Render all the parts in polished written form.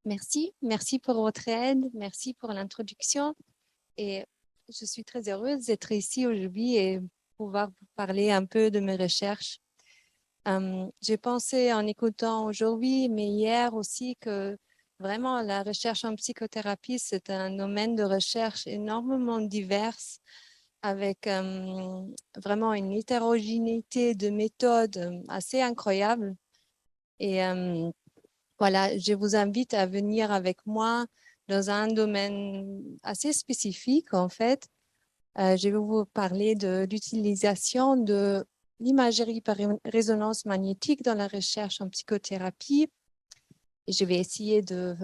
Merci pour votre aide, merci pour l'introduction et je suis très heureuse d'être ici aujourd'hui et pouvoir vous parler un peu de mes recherches. J'ai pensé en écoutant aujourd'hui, mais hier aussi, que vraiment la recherche en psychothérapie, c'est un domaine de recherche énormément divers avec vraiment une hétérogénéité de méthodes assez incroyable. Et voilà, je vous invite à venir avec moi dans un domaine assez spécifique, en fait. Je vais vous parler de l'utilisation de l'imagerie par résonance magnétique dans la recherche en psychothérapie. Et je vais essayer de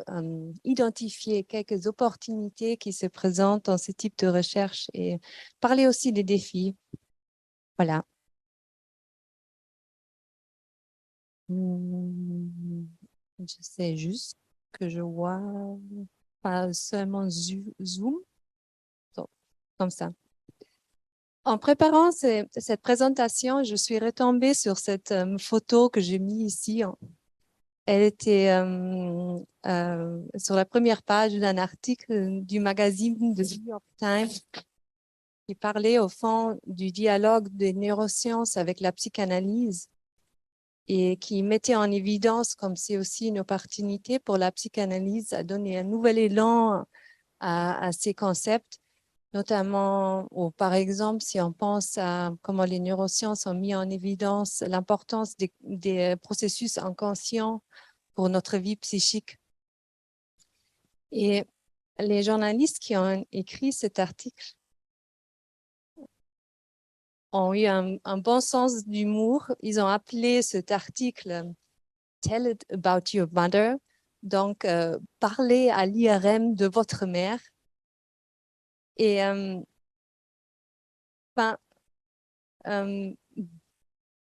identifier quelques opportunités qui se présentent dans ce type de recherche et parler aussi des défis. Voilà. Je sais juste que je vois pas seulement Zoom, donc, comme ça. En préparant cette présentation, je suis retombée sur cette photo que j'ai mise ici. Elle était sur la première page d'un article du magazine de New York Times qui parlait au fond du dialogue des neurosciences avec la psychanalyse et qui mettait en évidence comme c'est aussi une opportunité pour la psychanalyse à donner un nouvel élan à ces concepts, notamment, ou par exemple, si on pense à comment les neurosciences ont mis en évidence l'importance des processus inconscients pour notre vie psychique. Et les journalistes qui ont écrit cet article ont eu un bon sens d'humour. Ils ont appelé cet article Tell it about your mother, donc parlez à l'IRM de votre mère. Et ben, euh,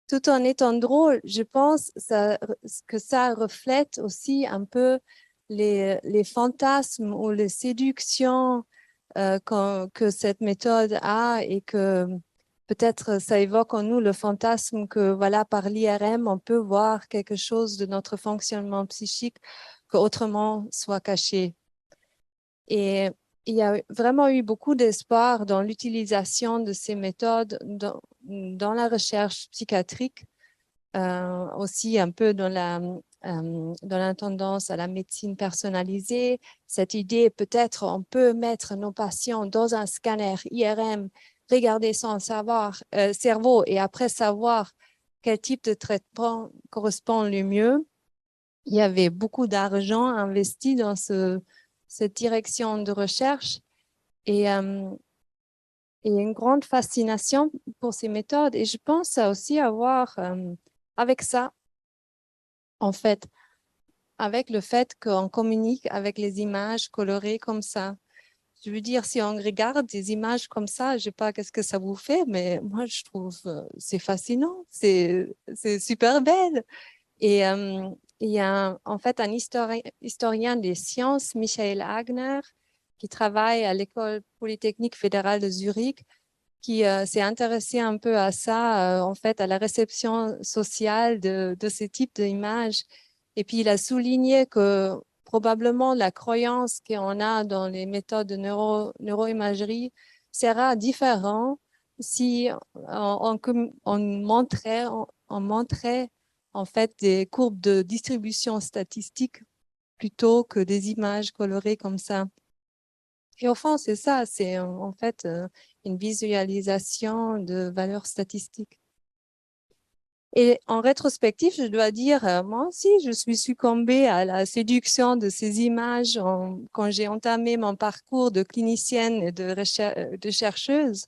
tout en étant drôle, je pense que ça reflète aussi un peu les fantasmes ou les séductions que cette méthode a et que peut-être ça évoque en nous le fantasme que voilà, par l'IRM, on peut voir quelque chose de notre fonctionnement psychique qu'autrement soit caché. Et il y a vraiment eu beaucoup d'espoir dans l'utilisation de ces méthodes dans la recherche psychiatrique, aussi un peu dans la tendance à la médecine personnalisée. Cette idée, peut-être, on peut mettre nos patients dans un scanner IRM, regarder son cerveau et après savoir quel type de traitement correspond le mieux. Il y avait beaucoup d'argent investi dans cette direction de recherche et une grande fascination pour ces méthodes. Et je pense aussi avoir, avec ça, en fait, avec le fait qu'on communique avec les images colorées comme ça. Je veux dire, si on regarde des images comme ça, je sais pas qu'est-ce que ça vous fait, mais moi, je trouve c'est fascinant, c'est super belle. Et il y a en fait un historien des sciences, Michael Agner, qui travaille à l'École polytechnique fédérale de Zurich, qui s'est intéressé un peu à ça, en fait, à la réception sociale de ces types d'images. Et puis, il a souligné que probablement la croyance qu'on a dans les méthodes de neuroimagerie sera différente si on montrait en fait des courbes de distribution statistique plutôt que des images colorées comme ça. Et au fond, c'est ça, c'est en fait une visualisation de valeurs statistiques. Et en rétrospective, je dois dire, moi aussi, je suis succombée à la séduction de ces images quand j'ai entamé mon parcours de clinicienne et de chercheuse.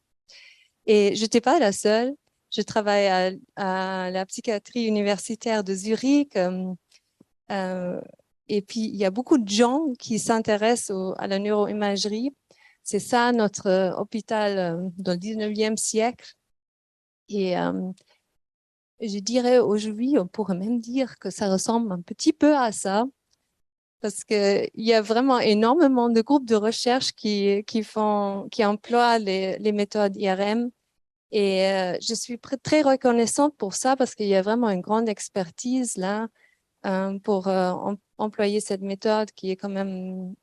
Et je n'étais pas la seule. Je travaille à la psychiatrie universitaire de Zurich. Euh, et puis, il y a beaucoup de gens qui s'intéressent à la neuroimagerie. C'est ça notre hôpital dans le 19e siècle. Et je dirais aujourd'hui, on pourrait même dire que ça ressemble un petit peu à ça, parce qu'il y a vraiment énormément de groupes de recherche qui emploient les méthodes IRM. Et je suis très reconnaissante pour ça, parce qu'il y a vraiment une grande expertise là pour employer cette méthode qui est quand même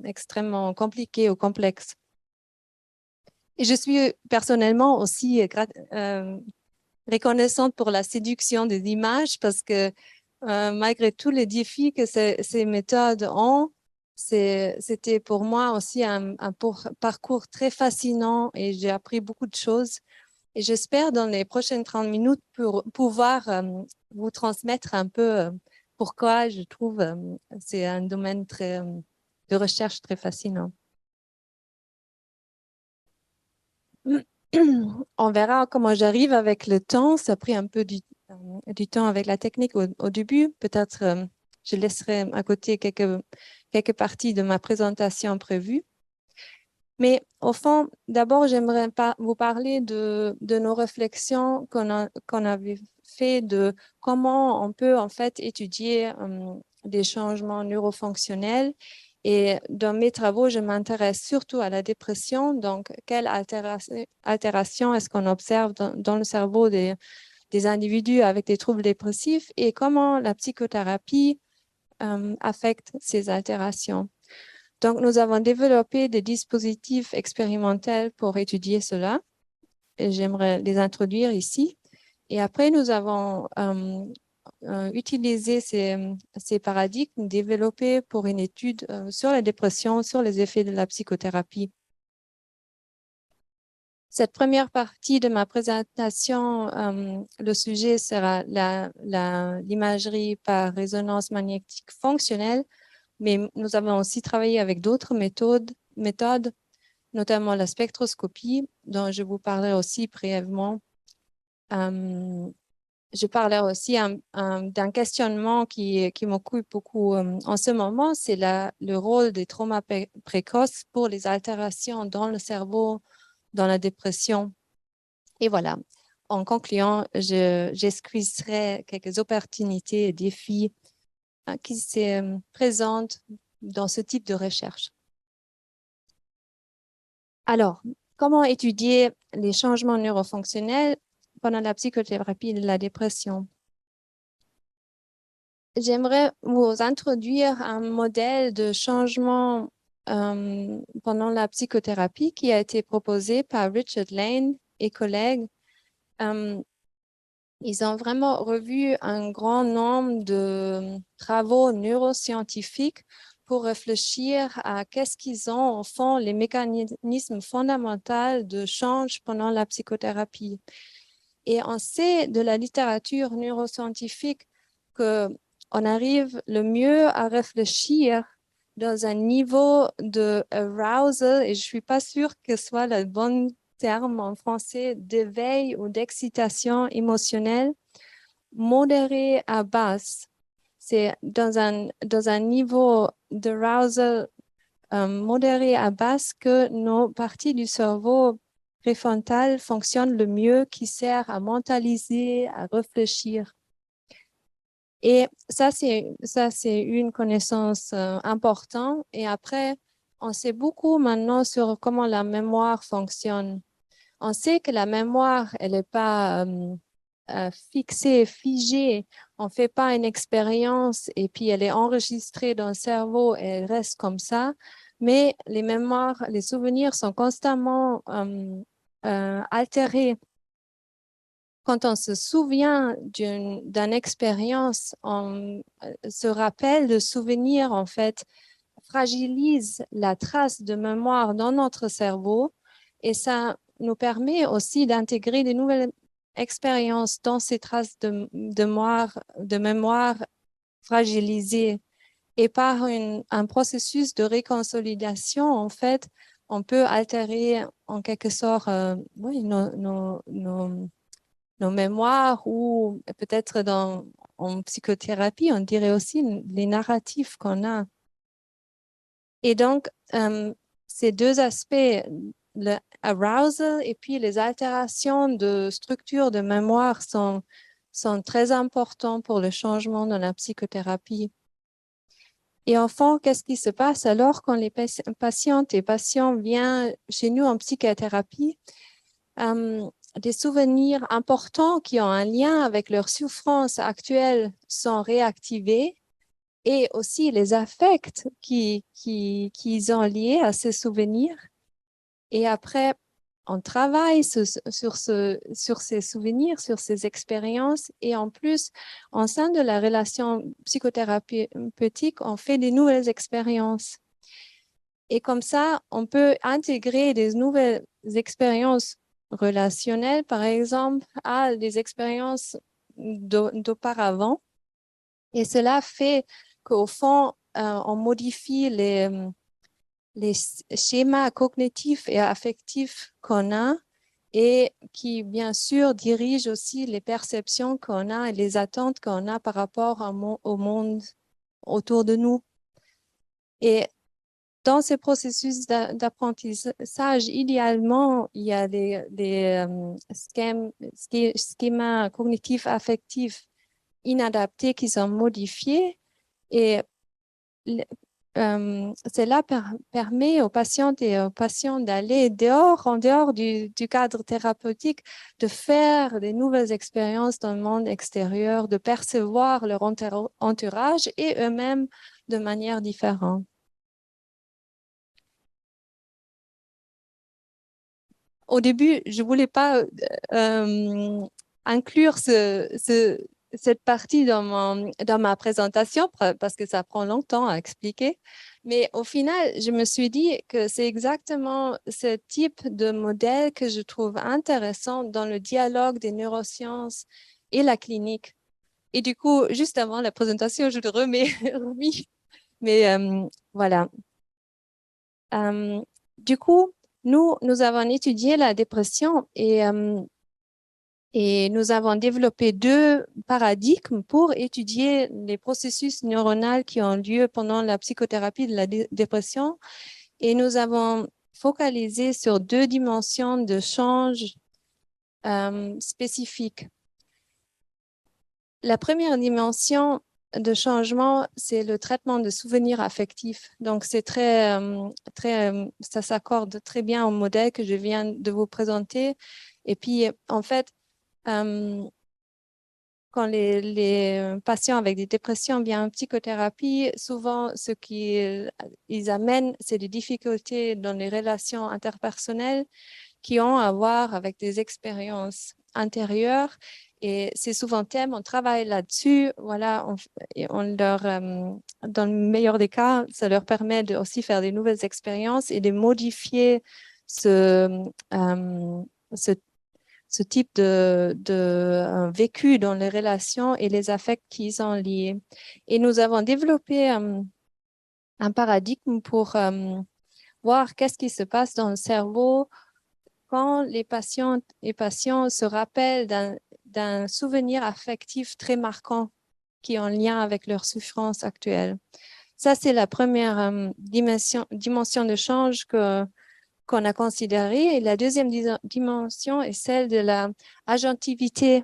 extrêmement compliquée ou complexe. Et je suis personnellement aussi reconnaissante pour la séduction des images parce que malgré tous les défis que ces méthodes ont, c'était pour moi aussi un parcours très fascinant et j'ai appris beaucoup de choses. Et j'espère dans les prochaines 30 minutes pour pouvoir vous transmettre un peu pourquoi je trouve c'est un domaine de recherche très fascinant. On verra comment j'arrive avec le temps. Ça a pris un peu du temps avec la technique au début. Peut-être je laisserai à côté quelques parties de ma présentation prévue. Mais au fond, d'abord, j'aimerais vous parler de nos réflexions qu'on avait fait de comment on peut en fait étudier des changements neurofonctionnels. Et dans mes travaux, je m'intéresse surtout à la dépression. Donc, quelle altération est-ce qu'on observe dans le cerveau des individus avec des troubles dépressifs et comment la psychothérapie affecte ces altérations. Donc, nous avons développé des dispositifs expérimentaux pour étudier cela. Et j'aimerais les introduire ici. Et après, nous avons utilisé ces paradigmes développés pour une étude sur la dépression, sur les effets de la psychothérapie. Cette première partie de ma présentation, le sujet sera l'imagerie par résonance magnétique fonctionnelle, mais nous avons aussi travaillé avec d'autres méthodes, notamment la spectroscopie, dont je vous parlerai aussi brièvement. Je parlerai aussi d'un questionnement qui m'occupe beaucoup en ce moment, c'est le rôle des traumas précoces pour les altérations dans le cerveau, dans la dépression. Et voilà, en concluant, j'esquisserai quelques opportunités et défis qui se présentent dans ce type de recherche. Alors, comment étudier les changements neurofonctionnels pendant la psychothérapie de la dépression? J'aimerais vous introduire un modèle de changement pendant la psychothérapie qui a été proposé par Richard Lane et collègues. Ils ont vraiment revu un grand nombre de travaux neuroscientifiques pour réfléchir à qu'est-ce qu'ils ont au fond les mécanismes fondamentaux de change pendant la psychothérapie. Et on sait de la littérature neuroscientifique qu'on arrive le mieux à réfléchir dans un niveau de arousal, et je suis pas sûre que ce soit le bon terme en français, d'éveil ou d'excitation émotionnelle modéré à basse. C'est dans un niveau d'arousal modéré à basse que nos parties du cerveau préfrontal fonctionnent le mieux, qui sert à mentaliser, à réfléchir. Et ça, c'est une connaissance importante. Et après, on sait beaucoup maintenant sur comment la mémoire fonctionne. On sait que la mémoire, elle n'est pas fixée, figée. On ne fait pas une expérience et puis elle est enregistrée dans le cerveau et elle reste comme ça. Mais les mémoires, les souvenirs sont constamment altérés. Quand on se souvient d'une expérience, on se rappelle de souvenirs, en fait, fragilise la trace de mémoire dans notre cerveau et ça nous permet aussi d'intégrer des nouvelles expériences dans ces traces de mémoire fragilisées. Et par un processus de réconsolidation, en fait, on peut altérer en quelque sorte oui, nos mémoires ou peut-être en psychothérapie, on dirait aussi les narratifs qu'on a. Et donc, ces deux aspects, le arousal et puis les altérations de structure de mémoire sont très importants pour le changement dans la psychothérapie. Et en fond, qu'est-ce qui se passe alors quand les patientes et patients viennent chez nous en psychothérapie? des souvenirs importants qui ont un lien avec leur souffrance actuelle sont réactivés et aussi les affects qu'ils ont liés à ces souvenirs. Et après, on travaille sur ces souvenirs, sur ces expériences. Et en plus, au sein de la relation psychothérapeutique, on fait des nouvelles expériences. Et comme ça, on peut intégrer des nouvelles expériences relationnelles, par exemple, à des expériences d'auparavant. Et cela fait qu'au fond, on modifie les schémas cognitifs et affectifs qu'on a et qui, bien sûr, dirigent aussi les perceptions qu'on a et les attentes qu'on a par rapport au monde autour de nous. Et dans ces processus d'apprentissage, idéalement, il y a des schémas cognitifs affectifs inadaptés qui sont modifiés et cela permet aux patientes et aux patients d'aller en dehors du cadre thérapeutique, de faire des nouvelles expériences dans le monde extérieur, de percevoir leur entourage et eux-mêmes de manière différente. Au début, je voulais pas inclure cette partie dans ma présentation parce que ça prend longtemps à expliquer. Mais au final, je me suis dit que c'est exactement ce type de modèle que je trouve intéressant dans le dialogue des neurosciences et la clinique. Et du coup, juste avant la présentation, je te remets remis. Mais voilà. Euh, du coup, nous avons étudié la dépression et nous avons développé deux paradigmes pour étudier les processus neuronaux qui ont lieu pendant la psychothérapie de la dépression. Et nous avons focalisé sur deux dimensions de change spécifiques. La première dimension de changement, c'est le traitement de souvenirs affectifs. Donc, c'est ça s'accorde très bien au modèle que je viens de vous présenter. Et puis, en fait, quand les patients avec des dépressions viennent en psychothérapie, souvent, ce qu'ils amènent, c'est des difficultés dans les relations interpersonnelles qui ont à voir avec des expériences intérieures. Et c'est souvent thème, on travaille là-dessus. Voilà, dans le meilleur des cas, ça leur permet de aussi faire des nouvelles expériences et de modifier euh, ce, ce type de vécu dans les relations et les affects qui sont liés. Et nous avons développé un paradigme pour voir qu'est-ce qui se passe dans le cerveau quand les patientes et patients se rappellent d'un souvenir affectif très marquant qui est en lien avec leur souffrance actuelle. Ça, c'est la première dimension de change qu'on a considérée. Et la deuxième dimension est celle de la agentivité.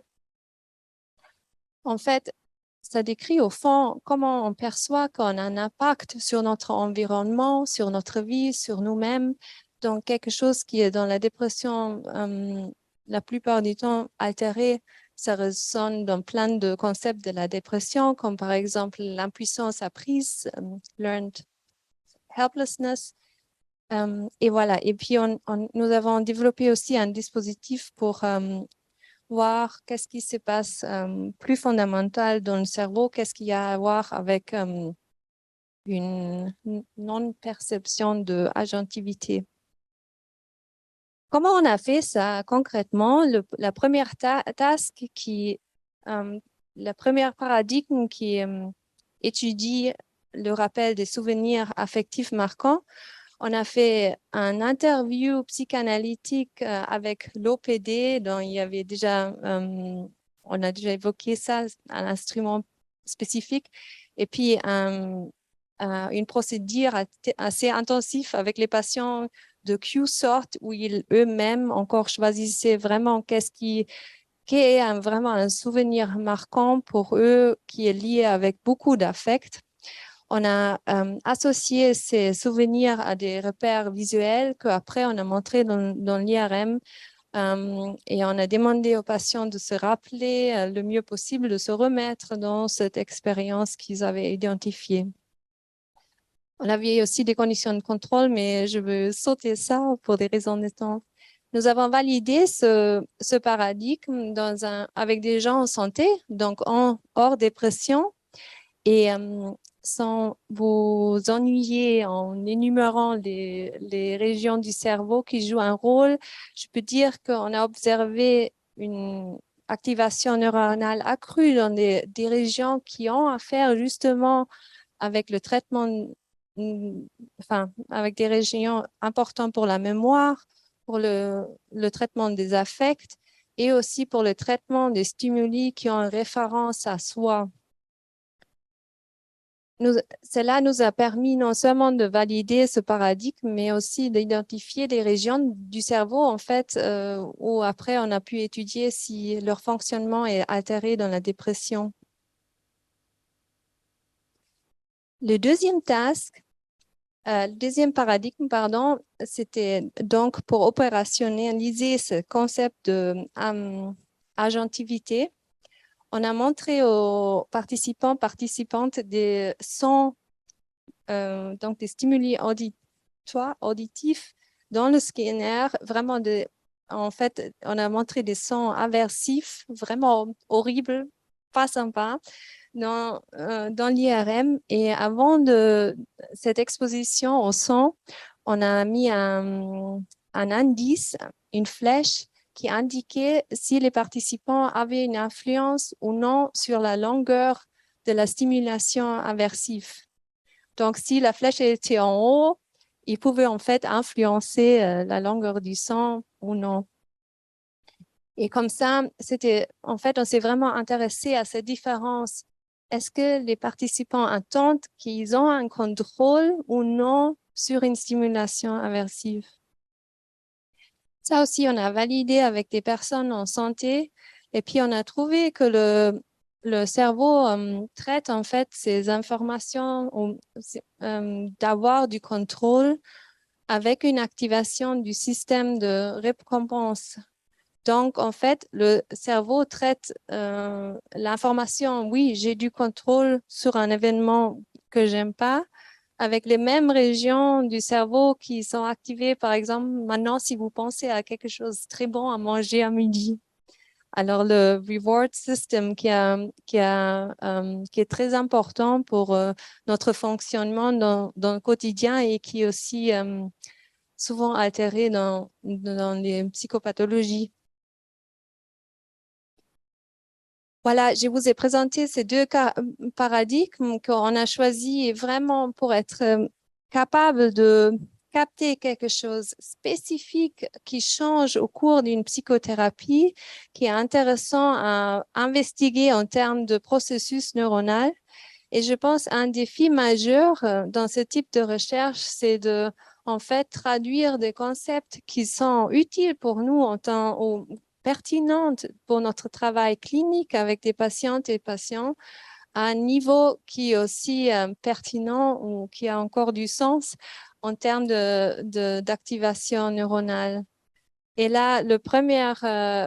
En fait, ça décrit au fond comment on perçoit qu'on a un impact sur notre environnement, sur notre vie, sur nous-mêmes. Donc, quelque chose qui est dans la dépression, la plupart du temps altéré, ça résonne dans plein de concepts de la dépression, comme par exemple l'impuissance apprise, learned helplessness. Et voilà. Et puis, nous avons développé aussi un dispositif pour voir qu'est-ce qui se passe plus fondamental dans le cerveau, qu'est-ce qu'il y a à voir avec une non-perception de agentivité. Comment on a fait ça concrètement? La première task la première paradigme qui étudie le rappel des souvenirs affectifs marquants, on a fait un interview psychanalytique avec l'OPD, dont il y avait déjà, on a déjà évoqué ça, un instrument spécifique, et puis une procédure assez intensive avec les patients de Q-sort où ils eux-mêmes encore choisissaient vraiment qui est vraiment un souvenir marquant pour eux, qui est lié avec beaucoup d'affect. On a associé ces souvenirs à des repères visuels qu'après on a montré dans l'IRM Et on a demandé aux patients de se rappeler le mieux possible, de se remettre dans cette expérience qu'ils avaient identifiée. On avait aussi des conditions de contrôle, mais je veux sauter ça pour des raisons de temps. Nous avons validé ce paradigme avec des gens en santé, donc hors dépression, et sans vous ennuyer en énumérant les régions du cerveau qui jouent un rôle, je peux dire qu'on a observé une activation neuronale accrue dans des régions qui ont à faire justement avec le traitement, enfin, avec des régions importantes pour la mémoire, pour le traitement des affects et aussi pour le traitement des stimuli qui ont une référence à soi. Cela nous a permis non seulement de valider ce paradigme, mais aussi d'identifier des régions du cerveau, en fait, où après on a pu étudier si leur fonctionnement est altéré dans la dépression. Le deuxième paradigme, pardon, c'était donc pour opérationnaliser ce concept de agentivité. On a montré aux participantes des sons, donc des stimuli auditifs dans le scanner, vraiment en fait, on a montré des sons aversifs, vraiment horribles, pas sympas, dans l'IRM. Et avant de cette exposition au son, on a mis un indice, une flèche qui indiquait si les participants avaient une influence ou non sur la longueur de la stimulation aversive. Donc, si la flèche était en haut, il pouvait en fait influencer la longueur du son ou non. Et comme ça, en fait, on s'est vraiment intéressé à cette différence. Est-ce que les participants attendent qu'ils ont un contrôle ou non sur une stimulation aversive? Ça aussi, on a validé avec des personnes en santé et puis on a trouvé que le cerveau traite en fait ces informations d'avoir du contrôle avec une activation du système de récompense. Donc, en fait, le cerveau traite l'information, oui, j'ai du contrôle sur un événement que j'aime pas, avec les mêmes régions du cerveau qui sont activées, par exemple, maintenant, si vous pensez à quelque chose de très bon à manger à midi. Alors, le reward system qui est très important pour notre fonctionnement dans le quotidien et qui est aussi souvent altéré dans les psychopathologies. Voilà, je vous ai présenté ces deux paradigmes qu'on a choisis vraiment pour être capable de capter quelque chose spécifique qui change au cours d'une psychothérapie, qui est intéressant à investiguer en termes de processus neuronal. Et je pense un défi majeur dans ce type de recherche, c'est de en fait traduire des concepts qui sont utiles pour nous en temps pertinentes pour notre travail clinique avec des patientes et patients à un niveau qui est aussi pertinent ou qui a encore du sens en termes d'activation neuronale. Et là, le premier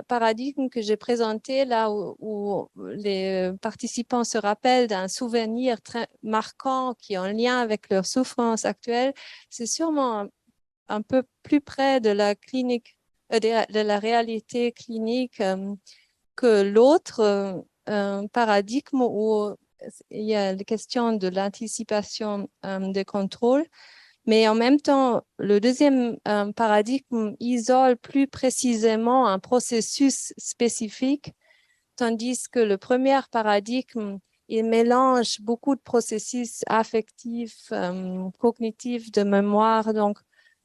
paradigme que j'ai présenté, là où les participants se rappellent d'un souvenir très marquant qui est en lien avec leur souffrance actuelle, c'est sûrement un peu plus près de la clinique, de la réalité clinique que l'autre paradigme où il y a la question de l'anticipation des contrôles. Mais en même temps, le deuxième paradigme isole plus précisément un processus spécifique, tandis que le premier paradigme, il mélange beaucoup de processus affectifs, cognitifs, de mémoire. Donc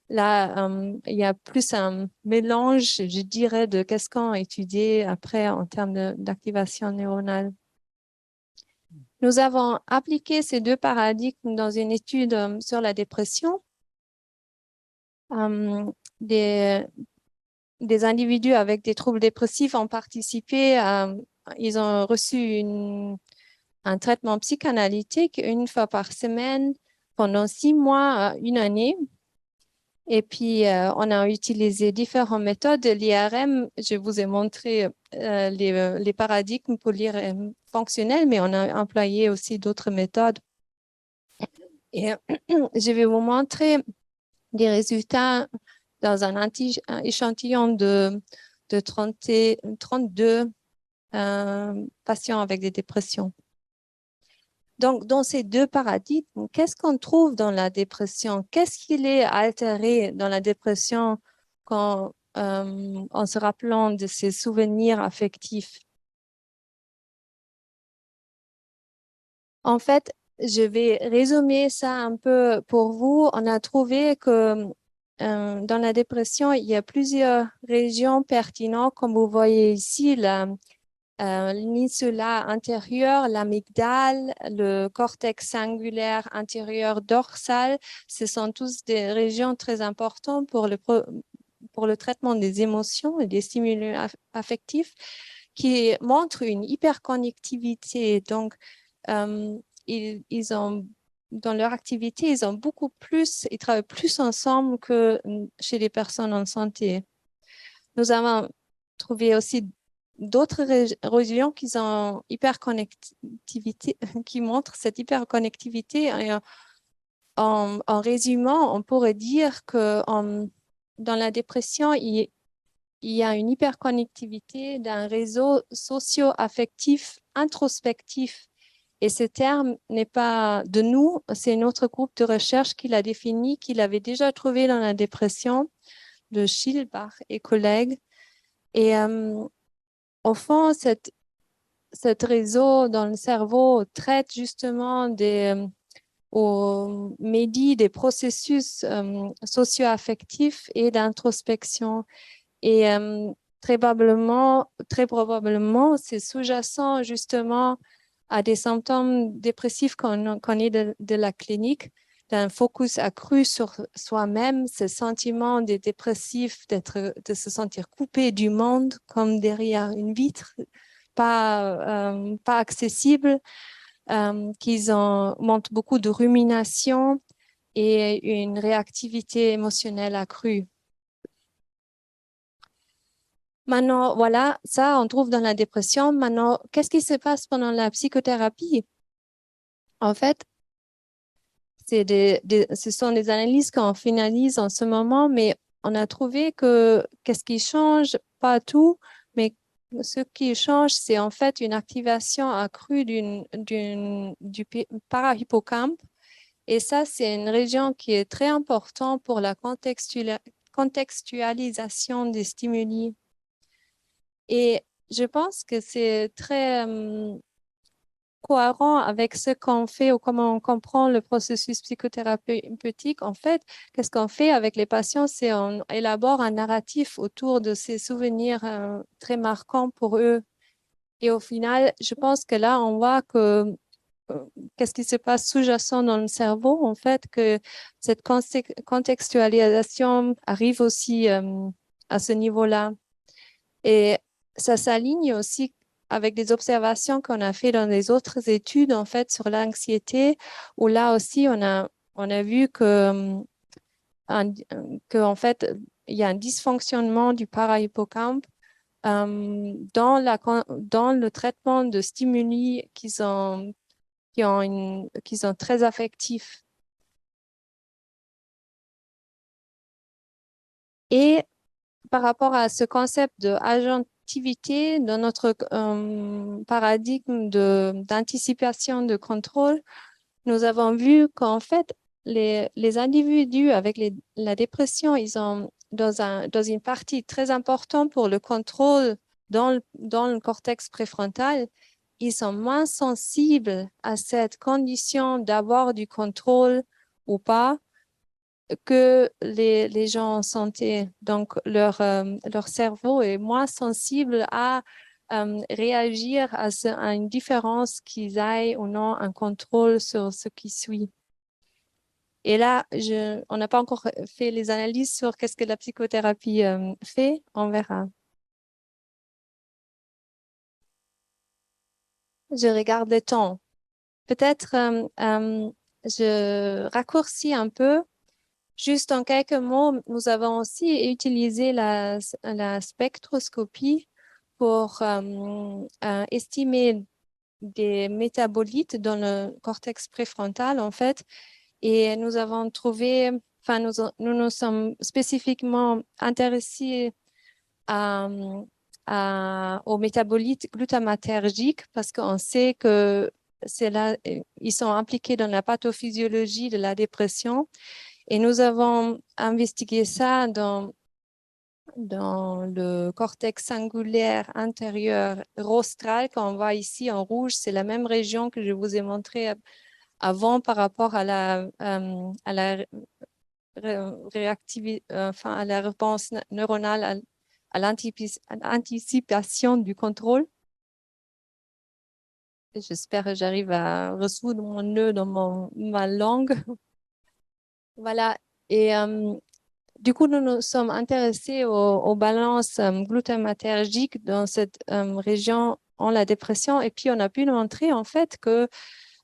là, il y a plus un mélange, je dirais, de qu'est-ce qu'on a étudié après en termes d'activation neuronale. Nous avons appliqué ces deux paradigmes dans une étude sur la dépression. Des individus avec des troubles dépressifs ont participé, ils ont reçu un traitement psychanalytique une fois par semaine pendant 6 mois, une année. Et puis, on a utilisé différentes méthodes. L'IRM, je vous ai montré les paradigmes pour l'IRM fonctionnel, mais on a employé aussi d'autres méthodes. Et je vais vous montrer des résultats dans un échantillon de 32 patients avec des dépressions. Donc, dans ces deux paradigmes, qu'est-ce qu'on trouve dans la dépression? Qu'est-ce qui est altéré dans la dépression en se rappelant de ses souvenirs affectifs? En fait, je vais résumer ça un peu pour vous. On a trouvé que dans la dépression, il y a plusieurs régions pertinentes, comme vous voyez ici, l'insula intérieure, l'amygdale, le cortex singulaire antérieur dorsal. Ce sont tous des régions très importantes pour le traitement des émotions et des stimuli affectifs qui montrent une hyperconnectivité. Donc, ils ont, dans leur activité, ils travaillent plus ensemble que chez les personnes en santé. Nous avons trouvé aussi d'autres régions qui ont hyperconnectivité, qui montrent cette hyperconnectivité. Et en résumant, on pourrait dire que dans la dépression, il y a une hyperconnectivité d'un réseau socio-affectif introspectif. Et ce terme n'est pas de nous, c'est notre groupe de recherche qui l'a défini, qui l'avait déjà trouvé dans la dépression, de Schilbach et collègues. Et au fond, cet réseau dans le cerveau traite justement médit des processus socio-affectifs et d'introspection. Et très probablement, c'est sous-jacent justement à des symptômes dépressifs qu'on connaît de la clinique, d'un focus accru sur soi-même, ce sentiment des dépressifs de se sentir coupé du monde comme derrière une vitre, pas accessible, montrent beaucoup de rumination et une réactivité émotionnelle accrue. Maintenant, voilà, ça, on trouve dans la dépression. Maintenant, qu'est-ce qui se passe pendant la psychothérapie? En fait, ce sont des analyses qu'on finalise en ce moment, mais on a trouvé que qu'est-ce qui change? Pas tout, mais ce qui change, c'est en fait une activation accrue du parahippocampe. Et ça, c'est une région qui est très importante pour la contextualisation des stimuli. Et je pense que c'est très cohérent avec ce qu'on fait ou comment on comprend le processus psychothérapeutique. En fait, qu'est-ce qu'on fait avec les patients, c'est on élabore un narratif autour de ces souvenirs très marquants pour eux. Et au final, je pense que là, on voit que qu'est-ce qui se passe sous-jacent dans le cerveau, en fait, que cette contextualisation arrive aussi à ce niveau-là. Et ça s'aligne aussi avec des observations qu'on a fait dans les autres études, en fait, sur l'anxiété, où là aussi, on a vu en fait, il y a un dysfonctionnement du parahippocampe dans le traitement de stimuli qui sont très affectifs. Et par rapport à ce concept de agentivité dans notre paradigme d'anticipation de contrôle, nous avons vu qu'en fait, les individus avec la dépression, ils ont dans une partie très importante pour le contrôle dans le cortex préfrontal, ils sont moins sensibles à cette condition d'avoir du contrôle ou pas que les gens en santé. Donc, leur cerveau est moins sensible à réagir à une différence qu'ils aient ou non un contrôle sur ce qui suit. Et là, on n'a pas encore fait les analyses sur qu'est-ce que la psychothérapie fait. On verra. Je regarde le temps. Peut-être je raccourcis un peu. Juste en quelques mots, nous avons aussi utilisé la spectroscopie pour estimer des métabolites dans le cortex préfrontal, en fait. Et nous avons trouvé, enfin, nous nous sommes spécifiquement intéressés à, aux métabolites glutamatergiques parce qu'on sait que c'est là, ils sont impliqués dans la pathophysiologie de la dépression. Et nous avons investigué ça dans le cortex singulaire antérieur rostral qu'on voit ici en rouge. C'est la même région que je vous ai montré avant par rapport à la enfin, à la réponse neuronale, à l'anticipation du contrôle. J'espère que j'arrive à résoudre mon nœud dans ma langue. Voilà. Et du coup, nous nous sommes intéressés aux balances glutamatergiques dans cette région en la dépression. Et puis, on a pu montrer en fait que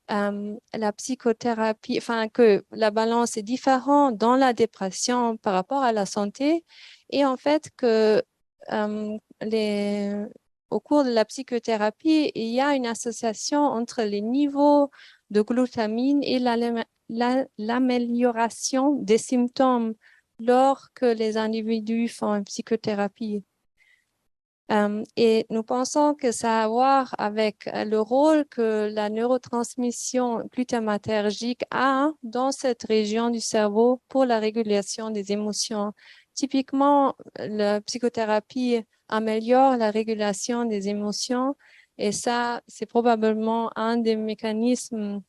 la psychothérapie, enfin, que la balance est différente dans la dépression par rapport à la santé. Et en fait, que euh, au cours de la psychothérapie, il y a une association entre les niveaux de glutamine et l'amélioration des symptômes lorsque les individus font une psychothérapie. Et nous pensons que ça a à voir avec le rôle que la neurotransmission glutamatergique a dans cette région du cerveau pour la régulation des émotions. Typiquement, la psychothérapie améliore la régulation des émotions et ça, c'est probablement un des mécanismes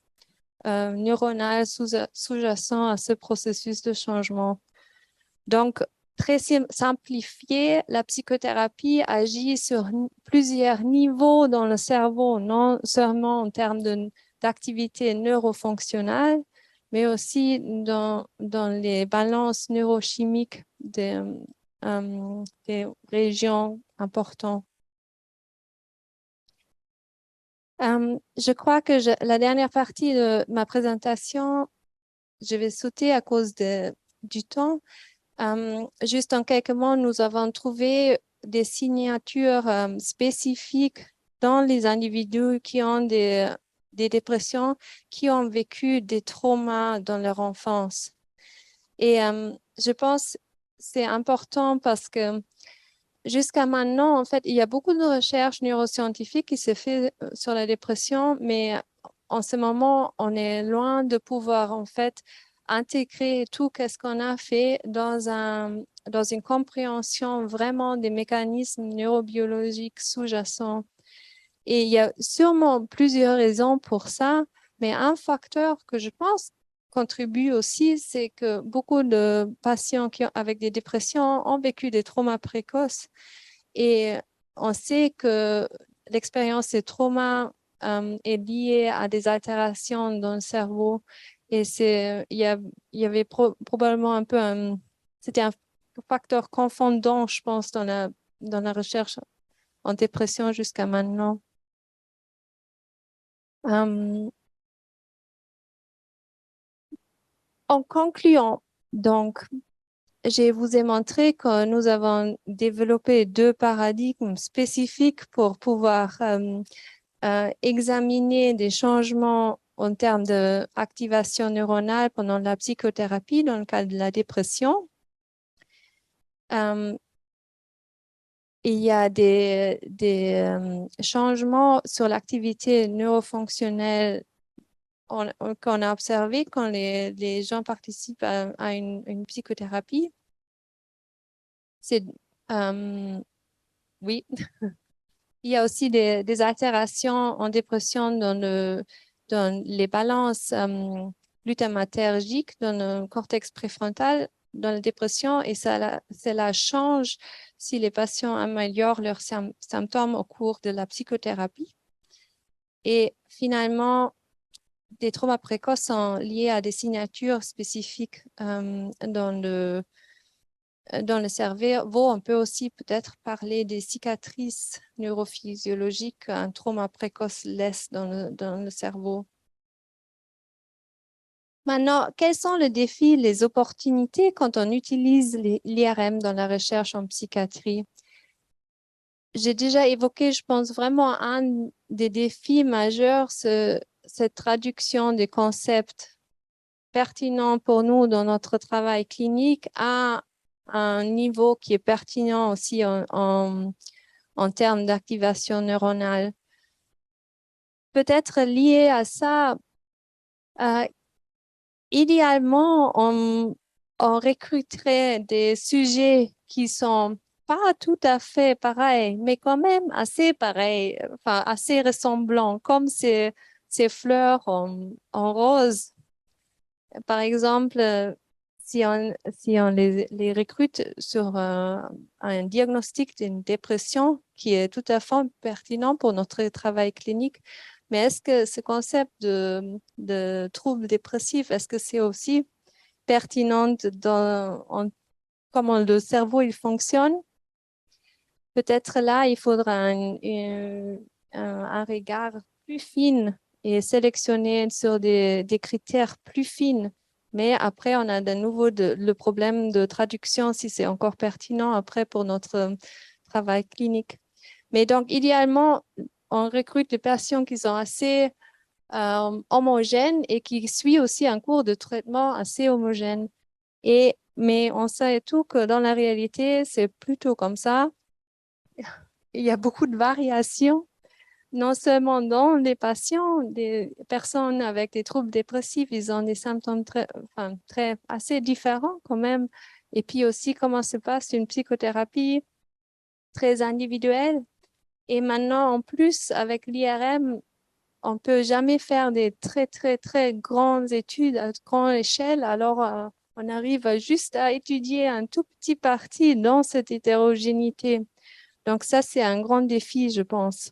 neuronaux sous-jacents à ce processus de changement. Donc, très simplifié, la psychothérapie agit sur plusieurs niveaux dans le cerveau, non seulement en termes d'activité neurofonctionnelle, mais aussi dans les balances neurochimiques des régions importantes. Je crois que la dernière partie de ma présentation, je vais sauter à cause du temps. Juste en quelques mots, nous avons trouvé des signatures spécifiques dans les individus qui ont des dépressions, qui ont vécu des traumas dans leur enfance. Et je pense que c'est important parce que jusqu'à maintenant, en fait, il y a beaucoup de recherches neuroscientifiques qui se fait sur la dépression, mais en ce moment, on est loin de pouvoir, en fait, intégrer tout ce qu'on a fait dans une compréhension vraiment des mécanismes neurobiologiques sous-jacents. Et il y a sûrement plusieurs raisons pour ça, mais un facteur que je pense contribue aussi, c'est que beaucoup de patients avec des dépressions ont vécu des traumas précoces. Et on sait que l'expérience des traumas est liée à des altérations dans le cerveau. Et il y avait probablement un peu c'était un facteur confondant, je pense, dans la recherche en dépression jusqu'à maintenant. Euh, En concluant, donc, je vous ai montré que nous avons développé deux paradigmes spécifiques pour pouvoir examiner des changements en termes d'activation neuronale pendant la psychothérapie dans le cas de la dépression. Euh, il y a des changements sur l'activité neurofonctionnelle qu'on a observé quand les gens participent à une psychothérapie. C'est, euh, oui, il y a aussi des altérations en dépression dans les balances glutamatergiques dans le cortex préfrontal dans la dépression et cela change si les patients améliorent leurs symptômes au cours de la psychothérapie. Et finalement, des traumas précoces sont liés à des signatures spécifiques dans le cerveau. On peut aussi peut-être parler des cicatrices neurophysiologiques qu'un trauma précoce laisse dans le cerveau. Maintenant, quels sont les défis, les opportunités quand on utilise l'IRM dans la recherche en psychiatrie? J'ai déjà évoqué, je pense vraiment un des défis majeurs, cette traduction des concepts pertinents pour nous dans notre travail clinique à un niveau qui est pertinent aussi en termes d'activation neuronale. Peut-être lié à ça, euh, idéalement, on recruterait des sujets qui sont pas tout à fait pareils, mais quand même assez pareils, enfin assez ressemblants, comme ces fleurs en rose. Par exemple, si on les recrute sur un diagnostic d'une dépression qui est tout à fait pertinent pour notre travail clinique, mais est-ce que ce concept de trouble dépressif, est-ce que c'est aussi pertinent comment le cerveau il fonctionne? Peut-être là, il faudra un regard plus fin et sélectionner sur des critères plus fins. Mais après, on a de nouveau le problème de traduction, si c'est encore pertinent après pour notre travail clinique. Mais donc, idéalement, on recrute des patients qui sont assez homogènes et qui suivent aussi un cours de traitement assez homogène. Mais on sait tout que dans la réalité, c'est plutôt comme ça. Il y a beaucoup de variations, non seulement dans les patients, des personnes avec des troubles dépressifs, ils ont des symptômes assez différents quand même. Et puis aussi, comment se passe une psychothérapie très individuelle. Et maintenant, en plus, avec l'IRM, on peut jamais faire des très, très, très grandes études à grande échelle. Alors, on arrive juste à étudier un tout petit parti dans cette hétérogénéité. Donc ça, c'est un grand défi, je pense.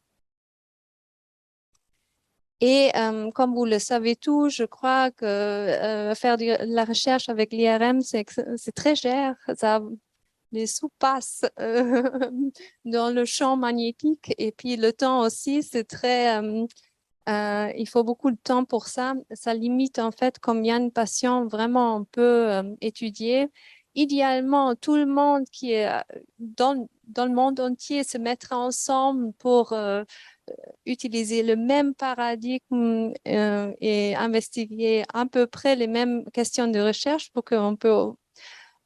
Et comme vous le savez tous, je crois que faire de la recherche avec l'IRM, c'est très cher. Ça, les sous passent dans le champ magnétique. Et puis le temps aussi, c'est très... il faut beaucoup de temps pour ça. Ça limite en fait combien de patients vraiment on peut étudier. Idéalement, tout le monde qui est dans le monde entier se mettra ensemble pour utiliser le même paradigme et investiguer à peu près les mêmes questions de recherche pour qu'on peut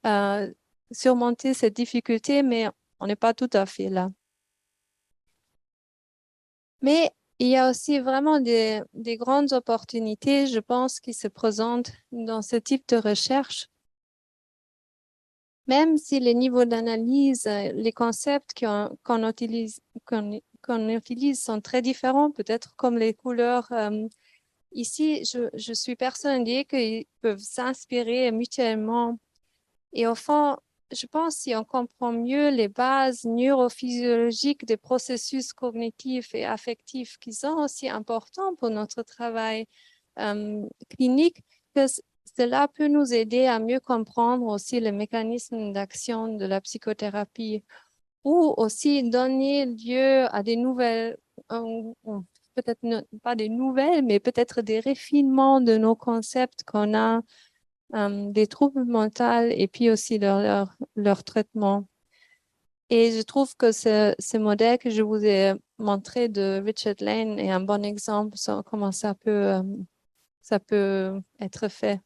euh, surmonter cette difficulté, mais on n'est pas tout à fait là. Mais il y a aussi vraiment des grandes opportunités, je pense, qui se présentent dans ce type de recherche. Même si les niveaux d'analyse, les concepts qu'on utilise sont très différents, peut-être comme les couleurs. Ici, je suis persuadée qu'ils peuvent s'inspirer mutuellement. Et au fond, je pense si on comprend mieux les bases neurophysiologiques des processus cognitifs et affectifs qui sont aussi importants pour notre travail clinique, que cela peut nous aider à mieux comprendre aussi les mécanismes d'action de la psychothérapie ou aussi donner lieu à des nouvelles, peut-être pas des nouvelles, mais peut-être des refinements de nos concepts qu'on a des troubles mentaux et puis aussi leur traitement. Et je trouve que ce modèle que je vous ai montré de Richard Lane est un bon exemple sur comment ça peut être fait.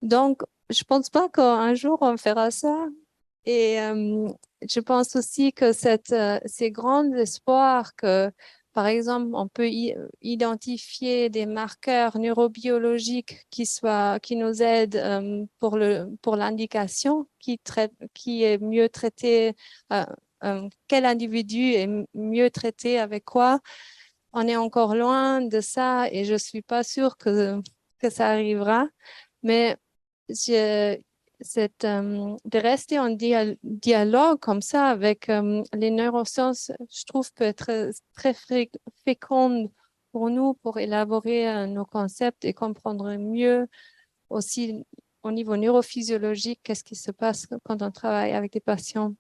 Donc, je pense pas qu'un jour on fera ça. Et je pense aussi que ces grands espoirs que, par exemple, on peut identifier des marqueurs neurobiologiques qui nous aident pour l'indication, qui est mieux traité, euh, quel individu est mieux traité avec quoi. On est encore loin de ça et je suis pas sûre que ça arrivera. Mais je, de rester en dialogue comme ça avec les neurosciences, je trouve peut être très féconde pour nous pour élaborer nos concepts et comprendre mieux aussi au niveau neurophysiologique qu'est-ce qui se passe quand on travaille avec des patients.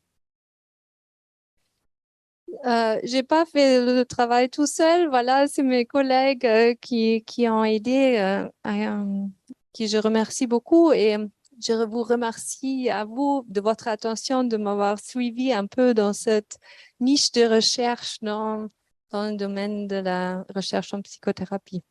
J'ai pas fait le travail tout seul, voilà, c'est mes collègues qui ont aidé qui je remercie beaucoup et je vous remercie à vous de votre attention, de m'avoir suivi un peu dans cette niche de recherche dans le domaine de la recherche en psychothérapie.